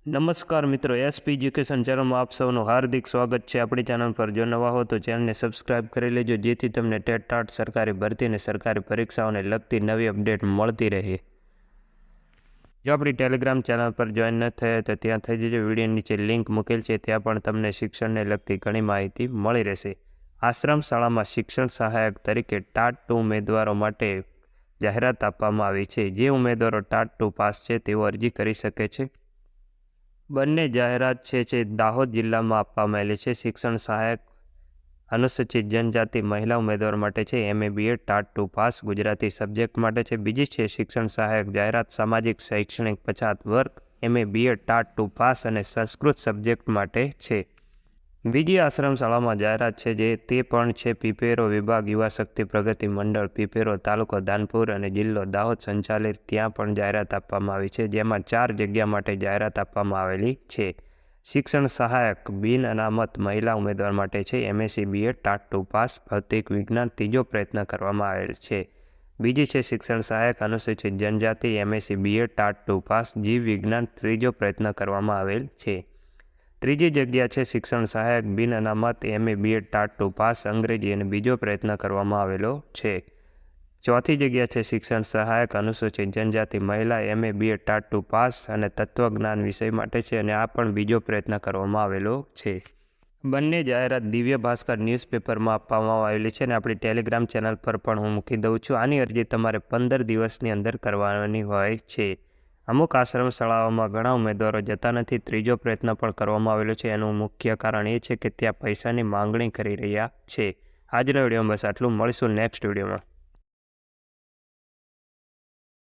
નમસ્કાર મિત્રો, SP education ચેનલમાં આપ સૌનું હાર્દિક સ્વાગત છે। આપણી ચેનલ પર જો નવા હો તો ચેનલને સબસ્ક્રાઇબ કરી લેજો, જેથી તમને ટેટ ટાટ સરકારી ભરતી અને સરકારી પરીક્ષાઓને લગતી નવી અપડેટ મળતી રહે। જો આપણી ટેલિગ્રામ ચેનલ પર જોઈન ન થયા તો ત્યાં થઈ જજો, વિડીયો નીચે લિંક મૂકેલ છે, ત્યાં પણ તમને શિક્ષણને લગતી ઘણી માહિતી મળી રહેશે। આશ્રમ શાળામાં શિક્ષણ સહાયક તરીકે ટાટ 2 ઉમેદવારો માટે જાહેરાત આપવામાં આવી છે। જે ઉમેદવારો ટાટ 2 પાસ છે તેઓ અરજી કરી શકે છે। બંને જાહેરાત છે દાહોદ જિલ્લામાં આપવામાં આવેલી છે। શિક્ષણ સહાયક અનુસૂચિત જનજાતિ મહિલા ઉમેદવાર માટે છે, MA BEd TAT 2 pass Gujarati subject માટે છે। બીજી છે શિક્ષણ સહાયક જાહેરાત સામાજિક શૈક્ષણિક પછાત વર્ગ MA BEd ટાટ 2 પાસ અને સંસ્કૃત સબ્જેક્ટ માટે છે। બીજી આશ્રમ શાળામાં જાહેરાત છે તે પણ છે પીપેરો વિભાગ યુવા શક્તિ પ્રગતિ મંડળ પીપેરો તાલુકો ધાનપુર અને જિલ્લો દાહોદ સંચાલિત, ત્યાં પણ જાહેરાત આપવામાં આવી છે, જેમાં 4 જગ્યા માટે જાહેરાત આપવામાં આવેલી છે। શિક્ષણ સહાયક બિન અનામત મહિલા ઉમેદવાર માટે છે, MSc BEd ટાટ 2 પાસ ભૌતિક વિજ્ઞાન ત્રીજો પ્રયત્ન કરવામાં આવેલ છે। બીજી છે શિક્ષણ સહાયક અનુસૂચિત જનજાતિ MSc BEd ટાટ 2 પાસ જીવ વિજ્ઞાન ત્રીજો પ્રયત્ન કરવામાં આવેલ છે। ત્રીજી જગ્યા છે શિક્ષણ સહાયક બિન અનામત MA BEd ટાટ 2 પાસ અંગ્રેજી અને બીજો પ્રયત્ન કરવામાં આવેલો છે। ચોથી જગ્યા છે શિક્ષણ સહાયક અનુસૂચિત જનજાતિ મહિલા MA BEd ટાટ 2 પાસ અને તત્વજ્ઞાન વિષય માટે છે, અને આ પણ બીજો પ્રયત્ન કરવામાં આવેલો છે। બંને જાહેરાત દિવ્ય ભાસ્કર ન્યૂઝપેપરમાં આપવામાં આવેલી છે, અને આપણી ટેલિગ્રામ ચેનલ પર પણ હું મૂકી દઉં છું। આની અરજી તમારે 15 દિવસની અંદર કરવાની હોય છે। અમુક આશ્રમ શાળાઓમાં ઘણા ઉમેદવારો જતા નથી, ત્રીજો પ્રયત્ન પણ કરવામાં આવેલો છે। એનું મુખ્ય કારણ એ છે કે ત્યાં પૈસાની માંગણી કરી રહ્યા છે। આજના વિડીયોમાં બસ આટલું, મળીશું નેક્સ્ટ વિડીયોમાં।